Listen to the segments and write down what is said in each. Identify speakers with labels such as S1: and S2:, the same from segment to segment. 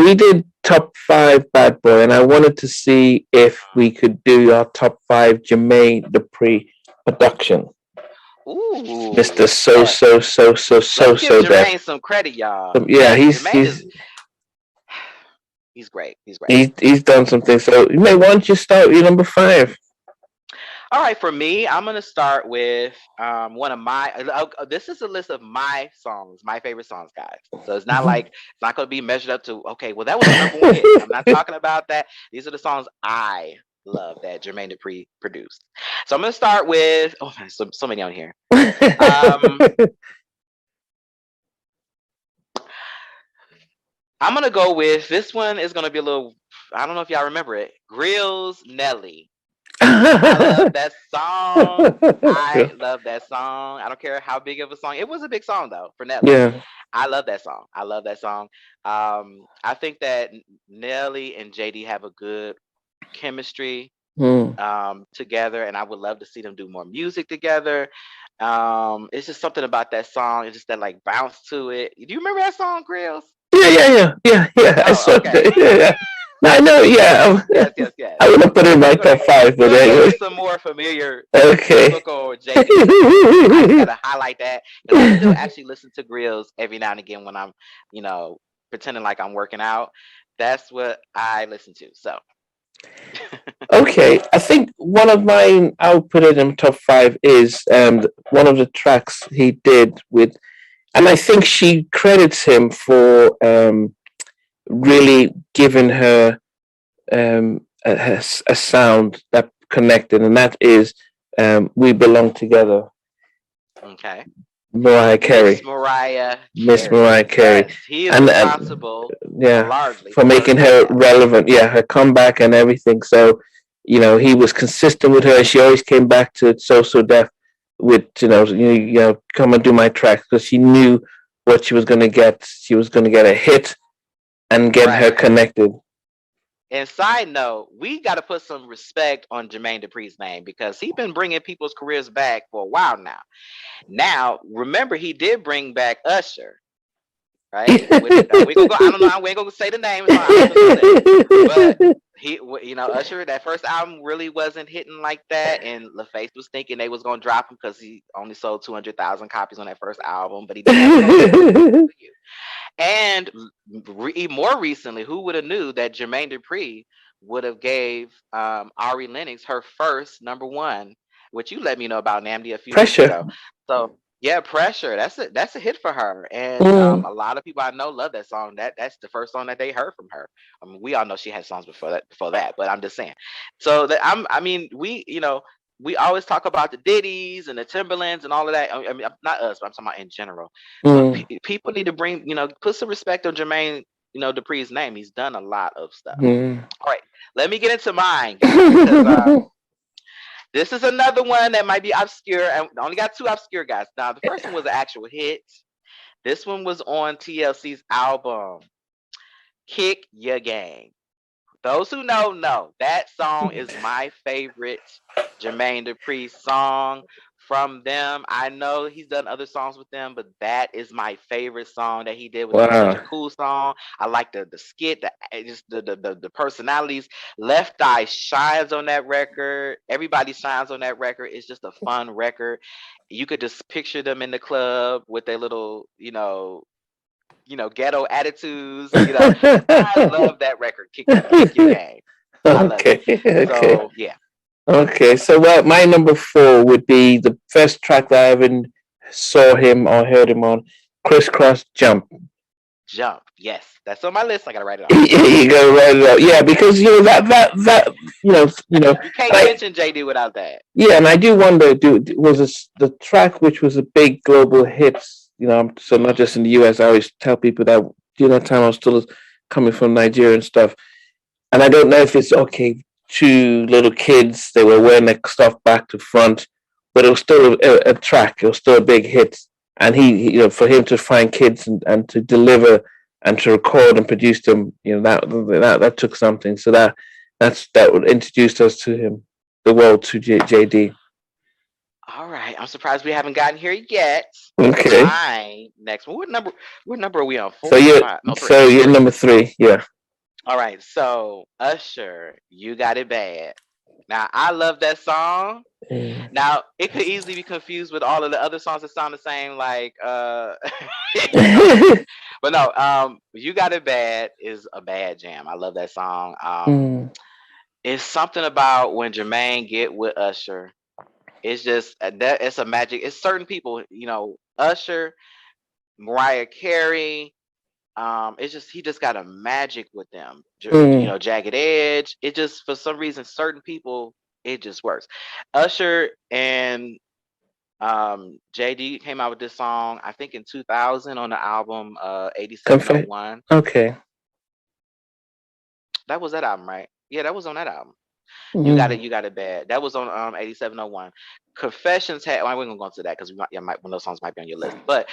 S1: So we did top 5 Bad Boy, and I wanted to see if we could do our top 5 Jermaine Dupri production.
S2: Ooh,
S1: Mr. So
S2: yes.
S1: so so so so
S2: Let's give
S1: so Def.
S2: Jermaine some credit, y'all.
S1: Yeah,
S2: Yes, Jermaine is he's great. He's great.
S1: he's done something. So you may want you start with your number 5.
S2: All right, for me, I'm gonna start with one of my. This is a list of my songs, my favorite songs, guys. So it's not like it's not gonna be measured up to okay. Well, that was a number one hit. I'm not talking about that. These are the songs I love that Jermaine Dupri produced. So I'm gonna start with oh man, so many on here. Um, I'm gonna go with this one. Is gonna be a little. I don't know if y'all remember it. Grill's Nelly. I love that song. I love that song. I don't care how big of a song. It was a big song though for Nelly.
S1: Yeah.
S2: I love that song. I love that song. I think that Nelly and JD have a good chemistry together, and I would love to see them do more music together. It's just something about that song. It's just that like bounce to it. Do you remember that song, Grills?
S1: Yeah. I
S2: Oh,
S1: saw
S2: okay.
S1: that. Yeah. No, I know. Yeah.
S2: Yes.
S1: I wouldn't put it in my top 5, but
S2: We'll get
S1: anyway.
S2: to some more familiar
S1: Okay.
S2: typical JD. I just gotta highlight that because I still actually listen to Grills every now and again when I'm, pretending like I'm working out. That's what I listen to. So
S1: Okay, I think one of mine I'll put it in top 5 is one of the tracks he did with, and I think she credits him for really giving her a sound that connected, and that is "We Belong Together."
S2: okay.
S1: Mariah Carey.
S2: Miss
S1: Mariah Carey.
S2: Yes, he is
S1: And
S2: responsible
S1: yeah,
S2: largely
S1: for making her relevant. Yeah, her comeback and everything. So, he was consistent with her, and she always came back to So Def with come and do my track, because she knew what she was going to get. She was going to get a hit and get her
S2: right.
S1: connected.
S2: And side note, we got to put some respect on Jermaine Dupri's name because he's been bringing people's careers back for a while now. Now, remember, he did bring back Usher, right? Which we gonna go. I don't know. We ain't gonna say the name, so I'm not gonna say it. But Usher, that first album really wasn't hitting like that, and LaFace was thinking they was gonna drop him because he only sold 200,000 copies on that first album, but he didn't. And more recently, who would have knew that Jermaine Dupri would have gave Ari Lennox her first number one, which you let me know about, Nnamdi, a few weeks ago. So yeah, Pressure. That's a hit for her, and a lot of people I know love that song. That's the first song that they heard from her. I mean, we all know she had songs before that, but I'm just saying. So we always talk about the Diddies and the Timberlands and all of that. I mean, not us, but I'm talking about in general. But people need to put some respect on Jermaine, Dupri's name. He's done a lot of stuff. All right, let me get into mine, because this is another one that might be obscure. And I only got 2 obscure guys. Now, the first one was an actual hit. This one was on TLC's album, Kick Ya Gang. Those who know that song is my favorite Jermaine Dupri song from them. I know he's done other songs with them, but that is my favorite song that he did with them. It's such a cool song. I like the skit, the personalities. Left Eye shines on that record. Everybody shines on that record. It's just a fun record. You could just picture them in the club with their little, ghetto attitudes. I love that record. Kick Your Game. I love it. So yeah.
S1: Okay, so my number 4 would be the first track that I ever saw him or heard him on, Crisscross Jump.
S2: Yes, that's on my list. I gotta write it on.
S1: You gotta write it out. Yeah, because that
S2: you can't mention JD without that.
S1: Yeah, and I do wonder, was this the track which was a big global hit? So not just in the US. I always tell people that during that time I was still coming from Nigeria and stuff, and I don't know if it's okay. 2 little kids, they were wearing their stuff back to front, but it was still a track. It was still a big hit, and he for him to find kids and to deliver and to record and produce them, that took something. So that would introduce us to him, the world, to JD.
S2: All right. I'm surprised we haven't gotten here yet.
S1: Okay.
S2: My next one. What number are we on?
S1: So
S2: 4 or
S1: you're
S2: 5? No, 3.
S1: so you're
S2: 3.
S1: number three. Yeah.
S2: All right. So Usher, You Got It Bad. Now I love that song.
S1: Mm.
S2: Now it could easily be confused with all of the other songs that sound the same, like you know. But no, You Got It Bad is a bad jam. I love that song.
S1: Mm.
S2: It's something about when Jermaine get with Usher. It's just that it's a magic. It's certain people, Usher, Mariah Carey. It's just he just got a magic with them.
S1: Mm.
S2: Jagged Edge. It just for some reason certain people it just works. Usher and JD came out with this song I think in 2000 on the album
S1: Confess.
S2: 8701.
S1: Okay.
S2: That was that album, right? Yeah, that was on that album.
S1: Mm.
S2: You got it bad. That was on 8701. Confessions had. Well, we're gonna go into that because one of those songs might be on your list. But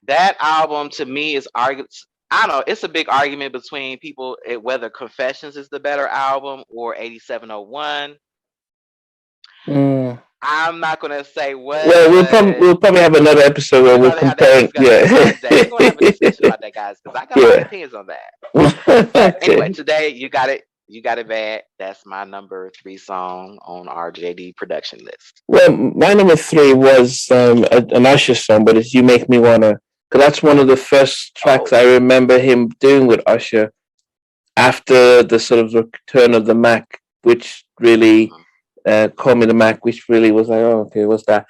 S2: that album to me is I don't know. It's a big argument between people whether Confessions is the better album or 8701.
S1: Mm.
S2: I'm not gonna say what,
S1: Well,
S2: but
S1: we'll probably have another episode where
S2: we'll
S1: we're
S2: probably have that
S1: comparing.
S2: discussion
S1: Yeah.
S2: one day. We're gonna have a discussion about that, guys, because I got my
S1: Yeah.
S2: opinions on that. But anyway,
S1: Okay.
S2: today you got it. You got it bad. That's my number 3 song on our JD production list.
S1: Well, my number three was an Usher song, but it's "You Make Me Wanna," because that's one of the first tracks
S2: Oh,
S1: I remember him doing with Usher after the sort of return of the Mac, which really
S2: mhm.
S1: called me the Mac, which really was like, oh, okay, what's that?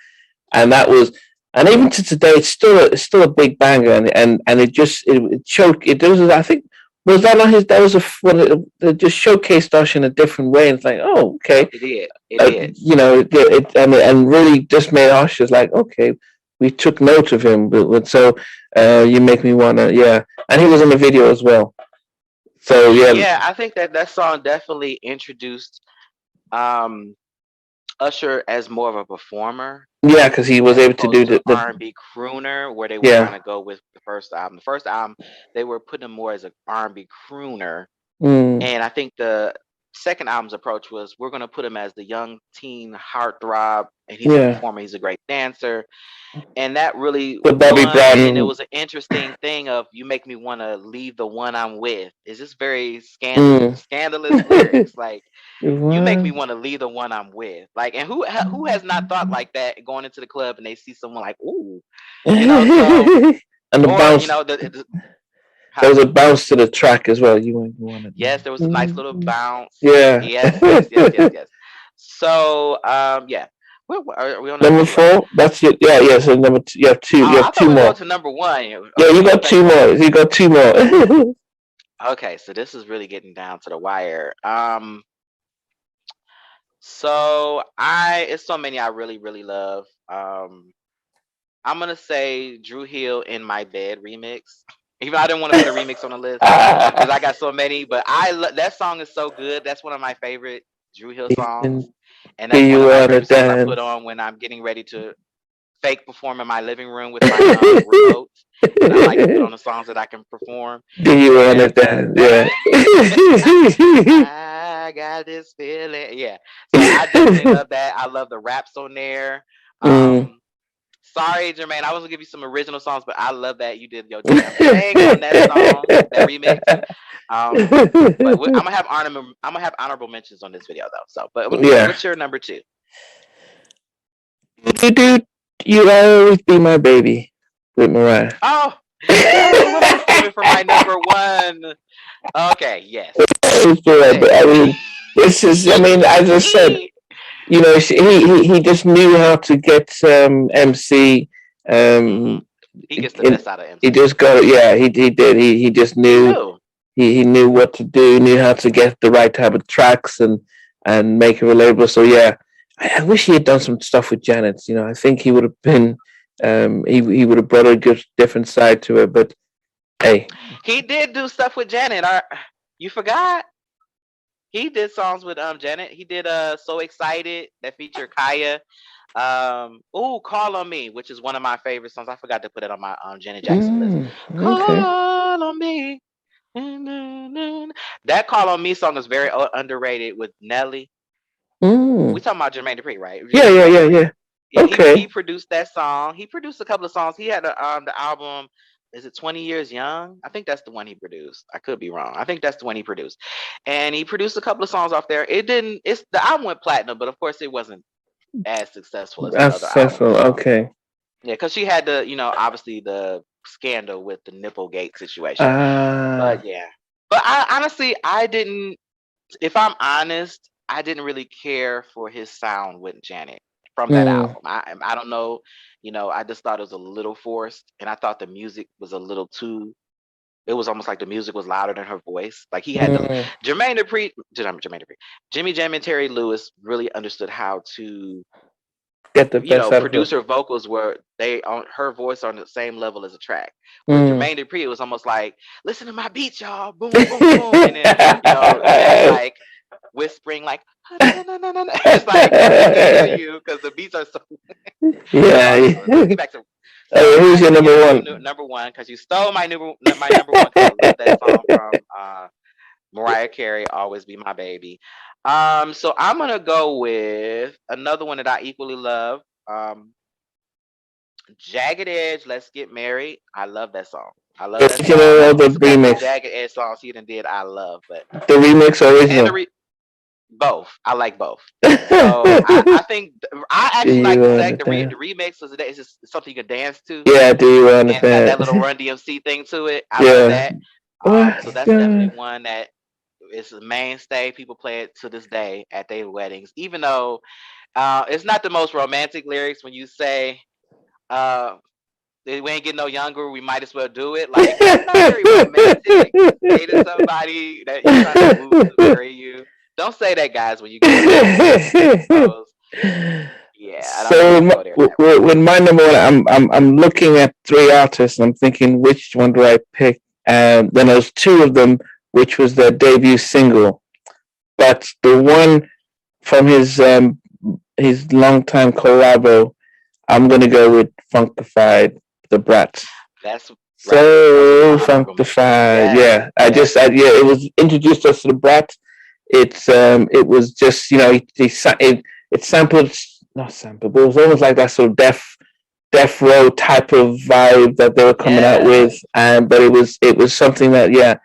S1: And that was, and even to today, it's still a big banger, and it choked. It was, I think, was that not his? That was it just showcased Usher in a different way. And it's like, oh, okay,
S2: It did. It did.
S1: and really just made Usher's like, okay, we took note of him. So you make me wanna, yeah, and he was in the video as well. So yeah,
S2: Yeah, I think that song definitely introduced um Usher as more of a performer
S1: yeah, because he was
S2: as
S1: able to do
S2: opposed to
S1: the
S2: R&B crooner, where they were trying
S1: yeah.
S2: to go with the first album. The first album, they were putting him more as an R&B crooner,
S1: Mm,
S2: and I think the second album's approach was we're going to put him as the young teen heartthrob, and he's a
S1: yeah,
S2: performer, he's a great dancer, and that really
S1: the Bobby
S2: won. And then it
S1: Brown.
S2: was an interesting thing of you make me want to leave the one I'm with. Is this very
S1: Mm.
S2: scandalous lyrics? Like you make me
S1: One.
S2: want to leave the one I'm with. Like, and who has not thought like that going into the club and they see someone like, ooh, so
S1: And the
S2: or
S1: bounce. There
S2: huh?
S1: was a bounce to the track as well. You wanted.
S2: Yes, there was a nice little bounce.
S1: Yeah.
S2: Yes, yes, yes, yes, yes. So yeah. Are we on
S1: Number
S2: number two?
S1: four. That's it. Yeah, yeah. So number two. You have two. You
S2: Oh,
S1: have
S2: I thought
S1: two
S2: we were going
S1: more.
S2: to number one.
S1: Yeah, you
S2: Okay,
S1: got
S2: thank
S1: two
S2: you, thank
S1: more.
S2: you.
S1: You got two more.
S2: Okay, so this is really getting down to the wire. So it's so many I really, really love. I'm gonna say Drew Hill in My Bed remix. Even though I didn't want to put a remix on the list because I got so many, but that song is so good. That's one of my favorite Drew Hill songs,
S1: Even
S2: and
S1: do
S2: that's one
S1: you
S2: of my
S1: wanna
S2: favorite songs I put
S1: dance?
S2: on when I'm getting ready to fake perform in my living room with my remote, and I like to put on the songs that I can perform.
S1: Do you wanna
S2: And
S1: dance?
S2: that
S1: Yeah.
S2: I got this feeling, yeah. So I definitely love that. I love the raps on there.
S1: Mm.
S2: Um, Sorry, Jermaine. I was gonna give you some original songs, but I love that you did your damn thing on that song, that remix. But I'm gonna have honorable mentions on this video though. So, but
S1: Yeah.
S2: what's your number two?
S1: Do you always be my baby with Mariah.
S2: Oh, that's the one I was saving for my number one. Okay, yes.
S1: I mean, this is. I mean, as I said, he just knew how to get MC.
S2: hmm
S1: Um,
S2: He gets the
S1: and
S2: best out of
S1: he
S2: MC.
S1: just got. Yeah, he did. He just
S2: He
S1: knew.
S2: do.
S1: He knew what to do. Knew how to get the right type of tracks and make it relatable. So yeah, I wish he had done some stuff with Janet. I think he would have been. He would have brought a good different side to it. But hey,
S2: He did do stuff with Janet. You forgot? He did songs with Janet. He did So Excited that featured Kaya. Call on Me, which is one of my favorite songs. I forgot to put it on my Janet Jackson list.
S1: okay.
S2: Call on me. That Call on Me song is very underrated with Nelly. We
S1: Mm.
S2: talking about Jermaine Dupri, right?
S1: Yeah, yeah,
S2: Jermaine
S1: yeah,
S2: Dupri.
S1: yeah.
S2: Yeah, he
S1: Okay.
S2: produced that song. He produced a couple of songs. He had the album. Is it 20 Years Young? I think that's the one he produced. I could be wrong. I think that's the one he produced, and he produced a couple of songs off there. It didn't. It's the album went platinum, but of course it wasn't as successful as the
S1: That's
S2: other albums.
S1: successful. Okay.
S2: Yeah, because she had the obviously the scandal with the Nipplegate situation. But
S1: Ah.
S2: yeah, but I honestly I didn't. If I'm honest, I didn't really care for his sound with Janet from that
S1: Mm,
S2: album. I don't know, I just thought it was a little forced, and I thought the music was a little too. It was almost like the music was louder than her voice. Like he had the
S1: mm.
S2: Jermaine Dupri, Jimmy Jam and Terry Lewis really understood how to,
S1: Get the best out of her.
S2: producer vocals were they on her voice on the same level as a track. Where
S1: Mm.
S2: Jermaine Dupri, it was almost like, listen to my beats, y'all, boom, boom, boom, and then Janet like whispering like it's like we can't hear you because the beats are so. But all right, so let's
S1: Yeah.
S2: get back to. So
S1: Who's
S2: I
S1: your
S2: didn't
S1: number
S2: give it
S1: one?
S2: number one because you stole my number one because I love that song from Mariah Carey, "Always Be My Baby." So I'm gonna go with another one that I equally love. Um, Jagged Edge, "Let's Get Married." I love that song. I love that song.
S1: Original or the
S2: Most of the
S1: remix?
S2: Jagged Edge songs he done did, I love, but
S1: The remix
S2: and
S1: original.
S2: both. I like both. So I think I
S1: Do
S2: actually like
S1: you
S2: the the
S1: understand?
S2: remix because it's just something you can dance to,
S1: Yeah, do you
S2: and it's got that
S1: understand?
S2: little Run DMC thing to it. I love
S1: Yeah.
S2: that. So
S1: What's
S2: that's definitely
S1: good?
S2: one that is a mainstay. People play it to this day at their weddings, even though it's not the most romantic lyrics. When you say uh, we ain't getting no younger, we might as well do it. Like that's not very romantic. Say to somebody that you're trying to woo to marry you. Don't say that, guys, when you get married. So yeah, I don't think we
S1: So
S2: can go there with that one.
S1: with my number one, I'm looking at three artists and I'm thinking which one do I pick? And then there's two of them, which was their debut single. But the one from his longtime collabo, I'm gonna go with Funkified, the Brat.
S2: That's right. Those will be
S1: So
S2: my honorable mentions.
S1: Funkified,
S2: Yes,
S1: yeah.
S2: yes.
S1: Yeah, it was introduced us to the Brat. It was just it sampled, not sampled, but it was almost like that sort of death row type of vibe that they were coming out with,
S2: Yes.
S1: and but it was something that, yeah.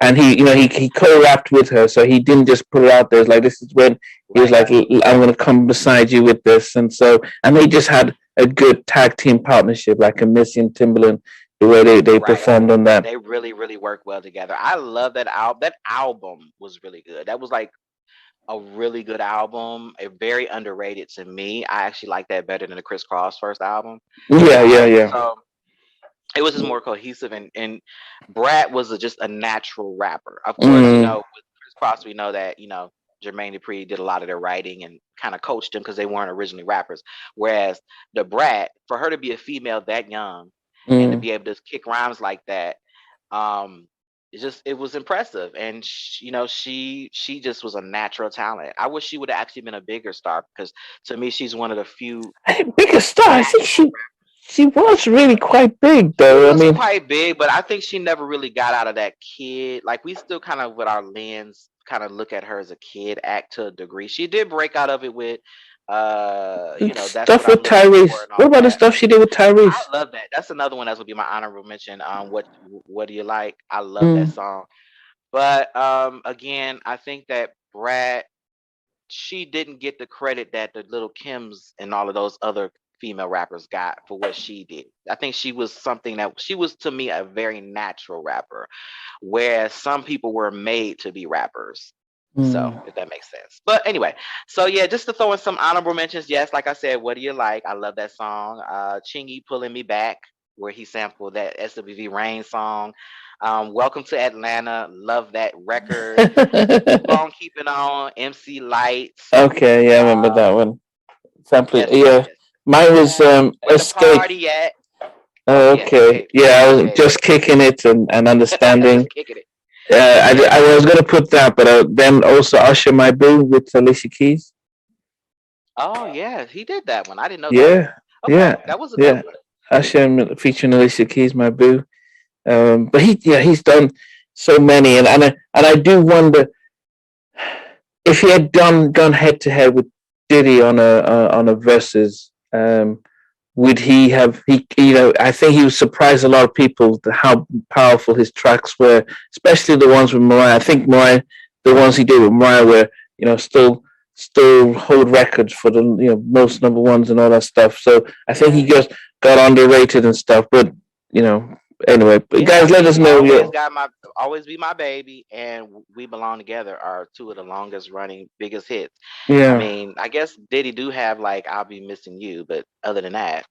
S1: And he co-rapped with her, so he didn't just put it out there. It's like, this is when he was
S2: Right.
S1: like, I'm gonna come beside you with this. And they just had a good tag team partnership, like a Missy and Timberland, the way they
S2: Right.
S1: performed on that.
S2: They really, really work well together. I love that album. That album was really good. That was like a really good album. Very underrated to me. I actually like that better than the Chris Cross first album.
S1: Yeah, yeah, yeah.
S2: So it was just more cohesive, and Brad was just a natural rapper. Of course,
S1: Mm,
S2: with Chris Cross, we know that Jermaine Dupri did a lot of their writing and kind of coached them because they weren't originally rappers. Whereas the Brat, for her to be a female that young and to
S1: mm.
S2: be able to kick rhymes like that, um, it was impressive. And she just was a natural talent. I wish she would have actually been a bigger star because to me she's one of the few
S1: Biggest star. I think
S2: natural.
S1: she was really quite big,
S2: She
S1: though. I
S2: was
S1: mean,
S2: quite big, but I think she never really got out of that kid. Like we still kind of with our lens kind of look at her as a kid act to a degree. She did break out of it with that's
S1: stuff
S2: what I'm
S1: with
S2: looking for
S1: Tyrese.
S2: and
S1: What
S2: all
S1: about the
S2: that.
S1: stuff she did with
S2: I
S1: Tyrese?
S2: love that. That's another one that would be my honorable mention. What do you like? I love that
S1: Mm.
S2: song. But again, I think that Brad, she didn't get the credit that the little Kims and all of those other female rappers got for what she did. I think she was something that she was to me a very natural rapper, whereas some people were made to be rappers. So
S1: Mm.
S2: if that makes sense. But anyway, so yeah, just to throw in some honorable mentions. Yes, like I said, what do you like? I love that song. Chingy Pulling Me Back, where he sampled that SWV Rain song. Welcome to Atlanta. Love that record. Keep on keeping on. MC Lights.
S1: Okay, yeah, I remember
S2: Uh,
S1: that one. Sample,
S2: yes, yes,
S1: yeah.
S2: yes.
S1: Mine was
S2: Where the
S1: Escape.
S2: party at? Oh yeah,
S1: Okay,
S2: Escape.
S1: yeah, I was
S2: Escape.
S1: just kicking it and understanding.
S2: Just kicking it. Yeah.
S1: I was gonna put that, but then also Usher My Boo with Alicia Keys.
S2: Oh yeah, he did that one. I didn't know that one.
S1: Yeah,
S2: Okay,
S1: yeah,
S2: that was a good
S1: yeah.
S2: one.
S1: Usher featuring Alicia Keys, My Boo. But he's done so many, and I do wonder if he had gone head to head with Diddy on a versus, would he have, I think he surprised a lot of people how powerful his tracks were, especially the ones with Mariah. I think the ones he did with Mariah were, still hold records for the, most number ones and all that stuff. So I think he just got underrated and stuff. But, anyway, guys, let us know.
S2: Always Be My Baby and We Belong Together are two of the longest running, biggest hits.
S1: Yeah.
S2: I mean, I guess Diddy do have like I'll Be Missing You, but other than that.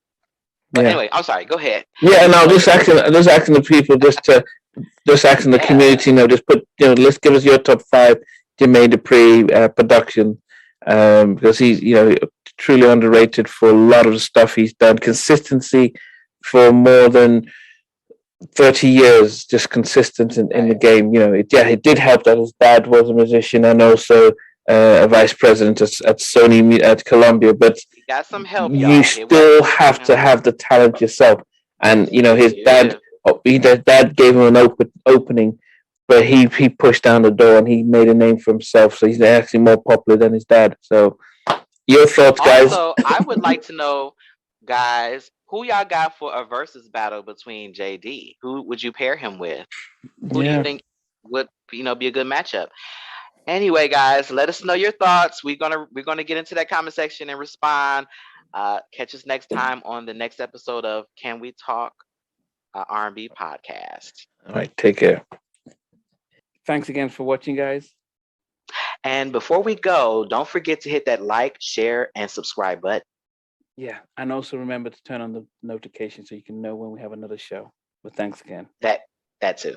S2: But anyway, I'm sorry, go ahead.
S1: Yeah, no, just asking the people, just asking the community, just put, let's give us your top 5 Jermaine Dupri production, because he's, truly underrated for a lot of the stuff he's done. Consistency for more than 30 years, just consistent in the game. It did help that his dad was a musician and also a vice president at Sony at Columbia, but
S2: you got some help.
S1: You still have to have the talent yourself. And his dad gave him an opening, but he pushed down the door and he made a name for himself. So he's actually more popular than his dad. So your thoughts, guys?
S2: Also, I would like to know, guys, who y'all got for a versus battle between JD? Who would you pair him with? Who do you think would be a good matchup? Anyway, guys, let us know your thoughts. We're gonna get into that comment section and respond. Catch us next time on the next episode of Can We Talk R&B podcast.
S1: All right, take care. Thanks again for watching, guys.
S2: And before we go, don't forget to hit that like, share, and subscribe button.
S1: Yeah, and also remember to turn on the notification so you can know when we have another show. But thanks again.
S2: That too.